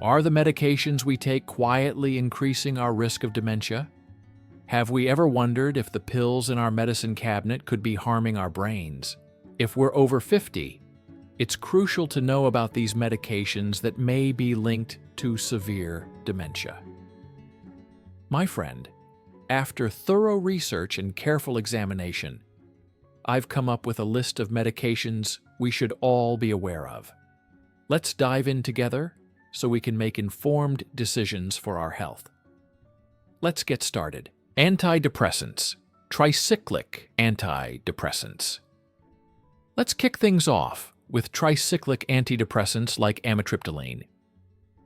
Are the medications we take quietly increasing our risk of dementia? Have we ever wondered if the pills in our medicine cabinet could be harming our brains? If we're over 50, it's crucial to know about these medications that may be linked to severe dementia. My friend, after thorough research and careful examination, I've come up with a list of medications we should all be aware of. Let's dive in together so we can make informed decisions for our health. Let's get started. Antidepressants, tricyclic antidepressants. Let's kick things off with tricyclic antidepressants like amitriptyline.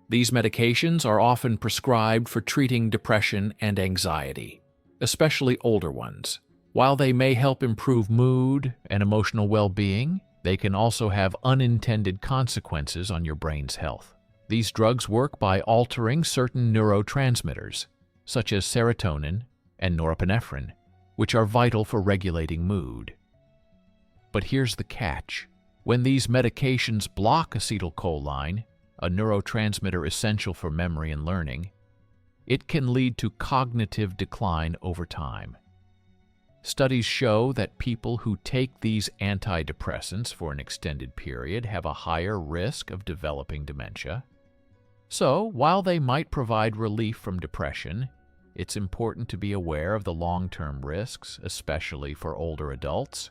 These medications are often prescribed for treating depression and anxiety, especially older ones. While they may help improve mood and emotional well-being, they can also have unintended consequences on your brain's health. These drugs work by altering certain neurotransmitters, such as serotonin and norepinephrine, which are vital for regulating mood. But here's the catch. When these medications block acetylcholine, a neurotransmitter essential for memory and learning, it can lead to cognitive decline over time. Studies show that people who take these antidepressants for an extended period have a higher risk of developing dementia. So, while they might provide relief from depression, it's important to be aware of the long-term risks, especially for older adults.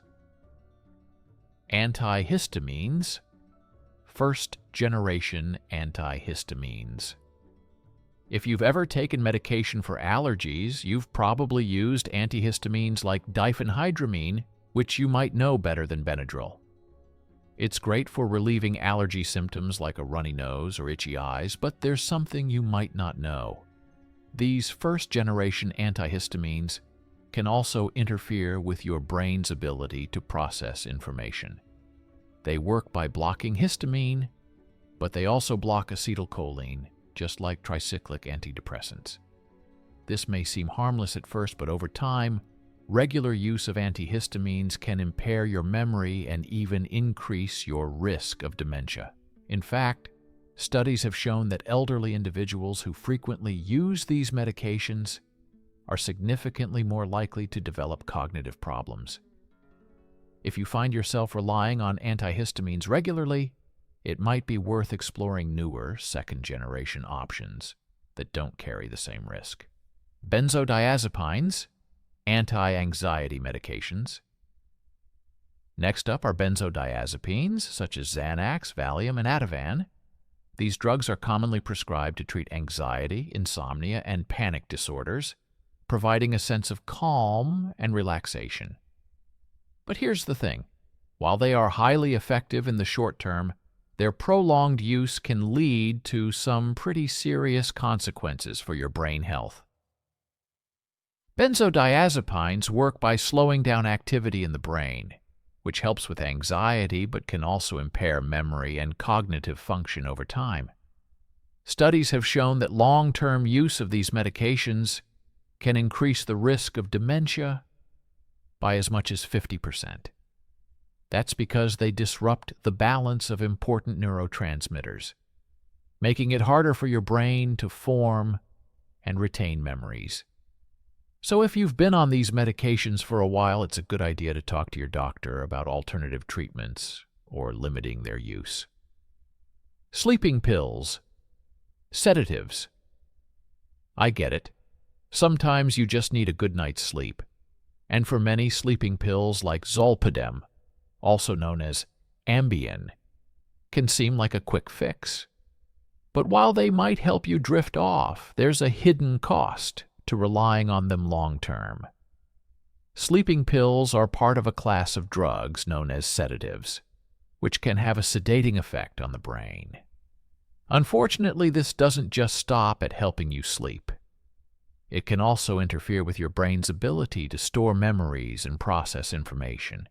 Antihistamines. First-generation antihistamines. If you've ever taken medication for allergies, you've probably used antihistamines like diphenhydramine, which you might know better than Benadryl. It's great for relieving allergy symptoms like a runny nose or itchy eyes, but there's something you might not know. These first-generation antihistamines can also interfere with your brain's ability to process information. They work by blocking histamine, but they also block acetylcholine, just like tricyclic antidepressants. This may seem harmless at first, but over time, regular use of antihistamines can impair your memory and even increase your risk of dementia. In fact, studies have shown that elderly individuals who frequently use these medications are significantly more likely to develop cognitive problems. If you find yourself relying on antihistamines regularly, it might be worth exploring newer second-generation options that don't carry the same risk. Benzodiazepines, anti-anxiety medications. Next up are benzodiazepines, such as Xanax, Valium, and Ativan. These drugs are commonly prescribed to treat anxiety, insomnia, and panic disorders, providing a sense of calm and relaxation. But here's the thing. While they are highly effective in the short term, their prolonged use can lead to some pretty serious consequences for your brain health. Benzodiazepines work by slowing down activity in the brain, which helps with anxiety but can also impair memory and cognitive function over time. Studies have shown that long-term use of these medications can increase the risk of dementia by as much as 50%. That's because they disrupt the balance of important neurotransmitters, making it harder for your brain to form and retain memories. So if you've been on these medications for a while, it's a good idea to talk to your doctor about alternative treatments or limiting their use. Sleeping pills. Sedatives. I get it. Sometimes you just need a good night's sleep. And for many, sleeping pills like Zolpidem, also known as Ambien, can seem like a quick fix. But while they might help you drift off, there's a hidden cost to relying on them long-term. Sleeping pills are part of a class of drugs known as sedatives, which can have a sedating effect on the brain. Unfortunately, this doesn't just stop at helping you sleep. It can also interfere with your brain's ability to store memories and process information.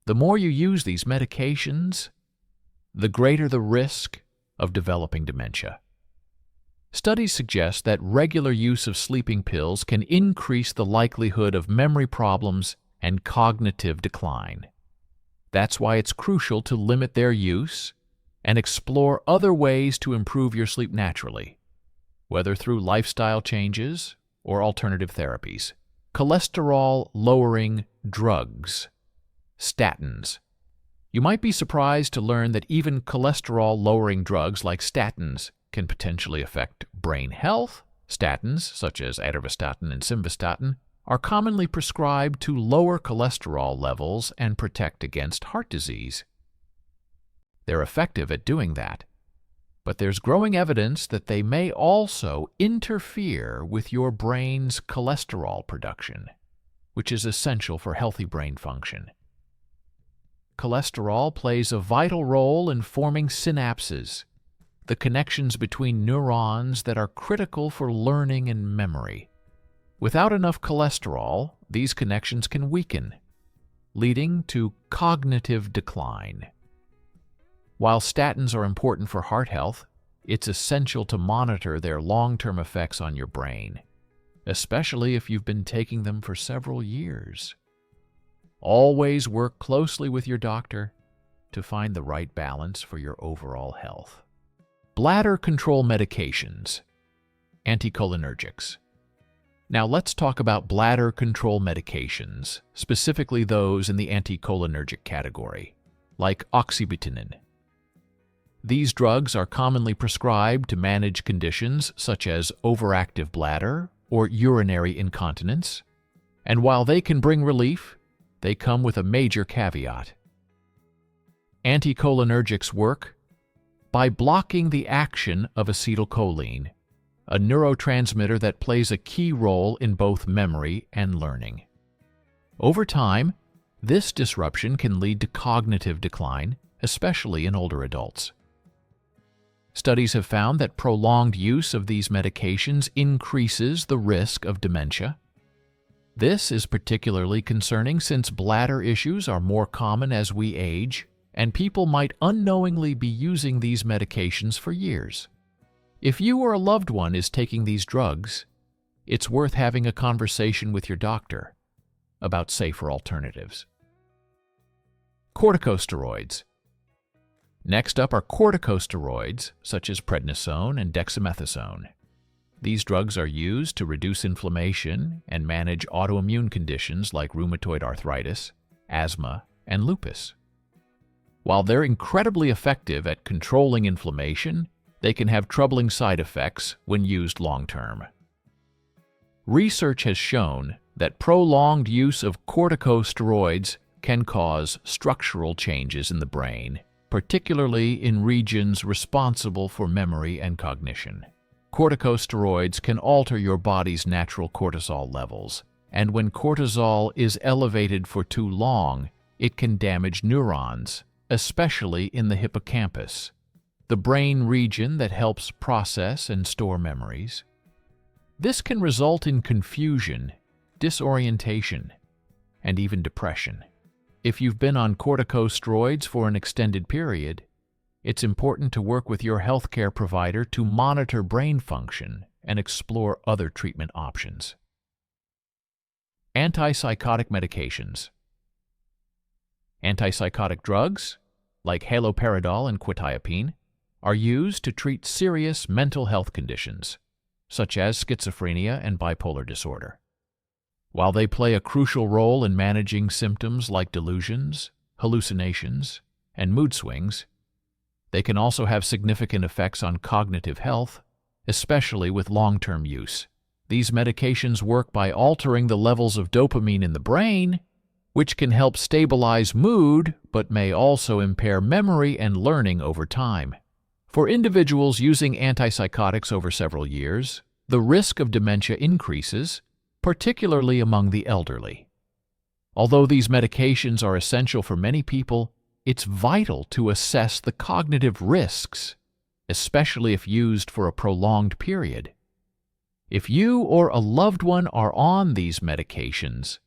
The more you use these medications, the greater the risk of developing dementia. Studies suggest that regular use of sleeping pills can increase the likelihood of memory problems and cognitive decline. That's why it's crucial to limit their use and explore other ways to improve your sleep naturally, whether through lifestyle changes or alternative therapies. Cholesterol-lowering drugs, statins. You might be surprised to learn that even cholesterol-lowering drugs like statins can potentially affect brain health. Statins, such as atorvastatin and simvastatin, are commonly prescribed to lower cholesterol levels and protect against heart disease. They're effective at doing that, but there's growing evidence that they may also interfere with your brain's cholesterol production, which is essential for healthy brain function. Cholesterol plays a vital role in forming synapses, the connections between neurons that are critical for learning and memory. Without enough cholesterol, these connections can weaken, leading to cognitive decline. While statins are important for heart health, it's essential to monitor their long-term effects on your brain, especially if you've been taking them for several years. Always work closely with your doctor to find the right balance for your overall health. Bladder control medications, anticholinergics. Now let's talk about bladder control medications, specifically those in the anticholinergic category, like oxybutynin. These drugs are commonly prescribed to manage conditions such as overactive bladder or urinary incontinence, and while they can bring relief, they come with a major caveat. Anticholinergics work by blocking the action of acetylcholine, a neurotransmitter that plays a key role in both memory and learning. Over time, this disruption can lead to cognitive decline, especially in older adults. Studies have found that prolonged use of these medications increases the risk of dementia. This is particularly concerning since bladder issues are more common as we age, and people might unknowingly be using these medications for years. If you or a loved one is taking these drugs, it's worth having a conversation with your doctor about safer alternatives. Corticosteroids. Next up are corticosteroids, such as prednisone and dexamethasone. These drugs are used to reduce inflammation and manage autoimmune conditions like rheumatoid arthritis, asthma, and lupus. While they're incredibly effective at controlling inflammation, they can have troubling side effects when used long-term. Research has shown that prolonged use of corticosteroids can cause structural changes in the brain, particularly in regions responsible for memory and cognition. Corticosteroids can alter your body's natural cortisol levels, and when cortisol is elevated for too long, it can damage neurons, especially in the hippocampus, the brain region that helps process and store memories. This can result in confusion, disorientation, and even depression. If you've been on corticosteroids for an extended period, it's important to work with your healthcare provider to monitor brain function and explore other treatment options. Antipsychotic medications. Antipsychotic drugs, like haloperidol and quetiapine, are used to treat serious mental health conditions, such as schizophrenia and bipolar disorder. While they play a crucial role in managing symptoms like delusions, hallucinations, and mood swings, they can also have significant effects on cognitive health, especially with long-term use. These medications work by altering the levels of dopamine in the brain, which can help stabilize mood but may also impair memory and learning over time. For individuals using antipsychotics over several years, the risk of dementia increases, particularly among the elderly. Although these medications are essential for many people, it's vital to assess the cognitive risks, especially if used for a prolonged period. If you or a loved one are on these medications,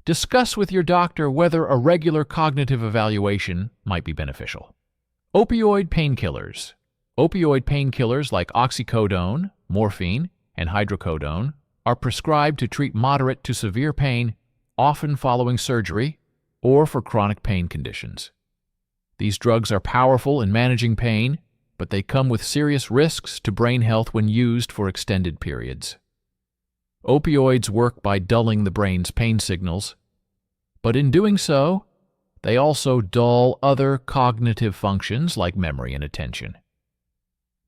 discuss with your doctor whether a regular cognitive evaluation might be beneficial. Opioid painkillers. Opioid painkillers like oxycodone, morphine, and hydrocodone are prescribed to treat moderate to severe pain, often following surgery or for chronic pain conditions. These drugs are powerful in managing pain, but they come with serious risks to brain health when used for extended periods. Opioids work by dulling the brain's pain signals, but in doing so, they also dull other cognitive functions like memory and attention.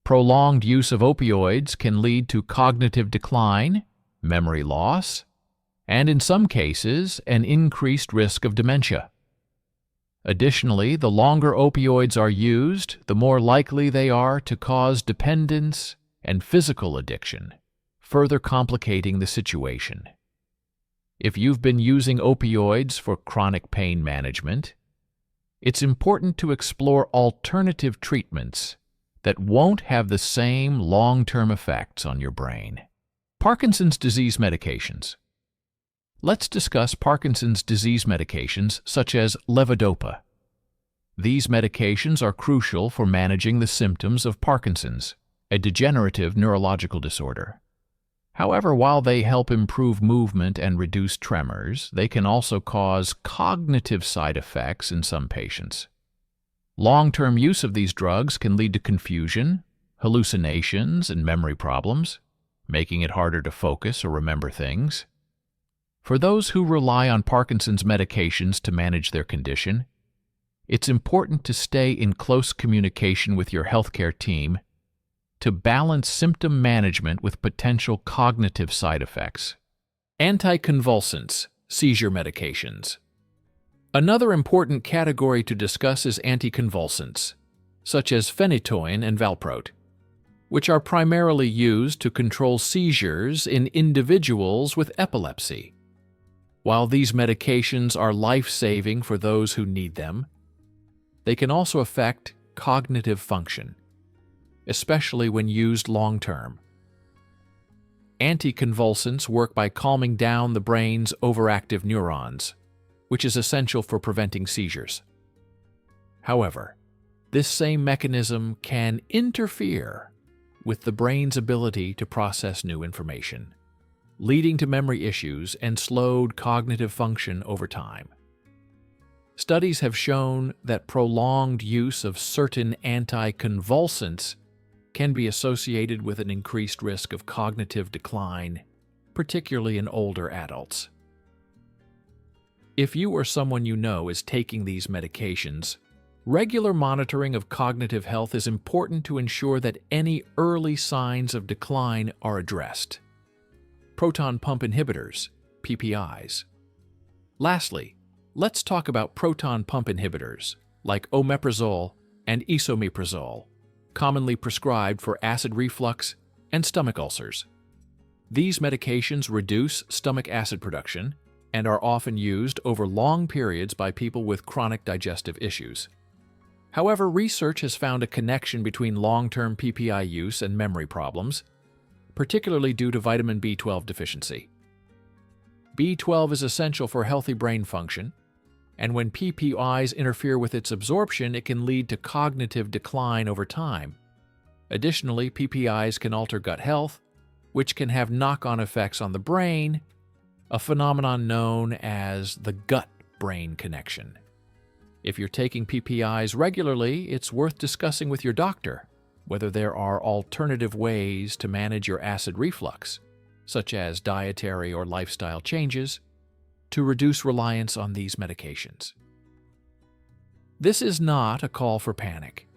Prolonged use of opioids can lead to cognitive decline, memory loss, and in some cases, an increased risk of dementia. Additionally, the longer opioids are used, the more likely they are to cause dependence and physical addiction, further complicating the situation. If you've been using opioids for chronic pain management, it's important to explore alternative treatments that won't have the same long-term effects on your brain. Parkinson's disease medications. Let's discuss Parkinson's disease medications such as levodopa. These medications are crucial for managing the symptoms of Parkinson's, a degenerative neurological disorder. However, while they help improve movement and reduce tremors, they can also cause cognitive side effects in some patients. Long-term use of these drugs can lead to confusion, hallucinations, and memory problems, making it harder to focus or remember things. For those who rely on Parkinson's medications to manage their condition, it's important to stay in close communication with your healthcare team to balance symptom management with potential cognitive side effects. Anticonvulsants, seizure medications. Another important category to discuss is anticonvulsants, such as phenytoin and valproate, which are primarily used to control seizures in individuals with epilepsy. While these medications are life-saving for those who need them, they can also affect cognitive function, especially when used long-term. Anticonvulsants work by calming down the brain's overactive neurons, which is essential for preventing seizures. However, this same mechanism can interfere with the brain's ability to process new information, leading to memory issues and slowed cognitive function over time. Studies have shown that prolonged use of certain anticonvulsants can be associated with an increased risk of cognitive decline, particularly in older adults. If you or someone you know is taking these medications, regular monitoring of cognitive health is important to ensure that any early signs of decline are addressed. Proton pump inhibitors, PPIs. Lastly, let's talk about proton pump inhibitors like omeprazole and esomeprazole, commonly prescribed for acid reflux and stomach ulcers. These medications reduce stomach acid production and are often used over long periods by people with chronic digestive issues. However, research has found a connection between long-term PPI use and memory problems, particularly due to vitamin B12 deficiency. B12 is essential for healthy brain function, and when PPIs interfere with its absorption, it can lead to cognitive decline over time. Additionally, PPIs can alter gut health, which can have knock-on effects on the brain, a phenomenon known as the gut-brain connection. If you're taking PPIs regularly, it's worth discussing with your doctor whether there are alternative ways to manage your acid reflux, such as dietary or lifestyle changes, to reduce reliance on these medications. This is not a call for panic.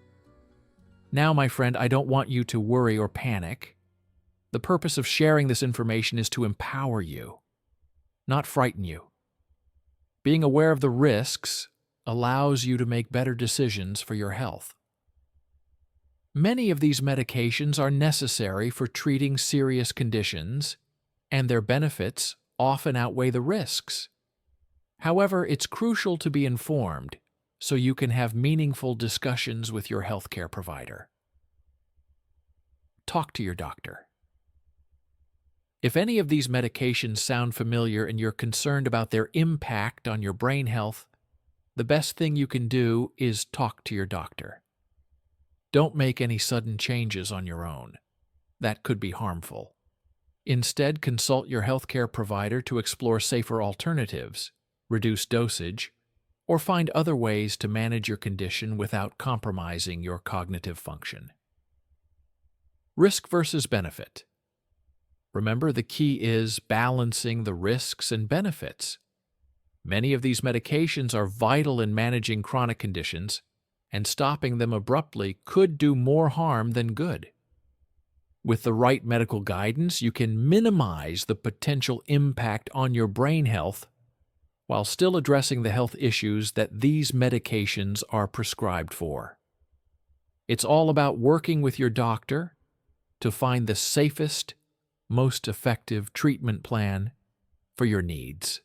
Now, my friend, I don't want you to worry or panic. The purpose of sharing this information is to empower you, not frighten you. Being aware of the risks allows you to make better decisions for your health. Many of these medications are necessary for treating serious conditions, and their benefits often outweigh the risks. However, it's crucial to be informed so you can have meaningful discussions with your healthcare provider. Talk to your doctor. If any of these medications sound familiar and you're concerned about their impact on your brain health, the best thing you can do is talk to your doctor. Don't make any sudden changes on your own. That could be harmful. Instead, consult your healthcare provider to explore safer alternatives, reduce dosage, or find other ways to manage your condition without compromising your cognitive function. Risk versus benefit. Remember, the key is balancing the risks and benefits. Many of these medications are vital in managing chronic conditions, and stopping them abruptly could do more harm than good. With the right medical guidance, you can minimize the potential impact on your brain health while still addressing the health issues that these medications are prescribed for. It's all about working with your doctor to find the safest, most effective treatment plan for your needs.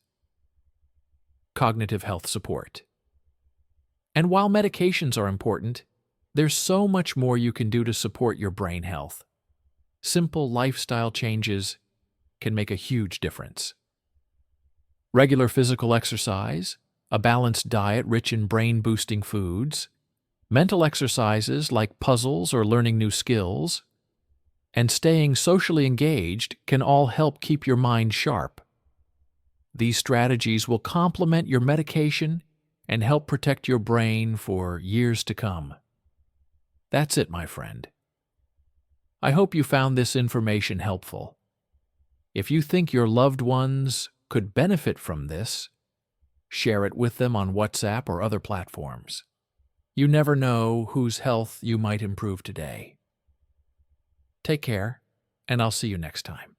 Cognitive health support. And while medications are important, there's so much more you can do to support your brain health. Simple lifestyle changes can make a huge difference. Regular physical exercise, a balanced diet rich in brain-boosting foods, mental exercises like puzzles or learning new skills, and staying socially engaged can all help keep your mind sharp. These strategies will complement your medication and help protect your brain for years to come. That's it, my friend. I hope you found this information helpful. If you think your loved ones could benefit from this, share it with them on WhatsApp or other platforms. You never know whose health you might improve today. Take care, and I'll see you next time.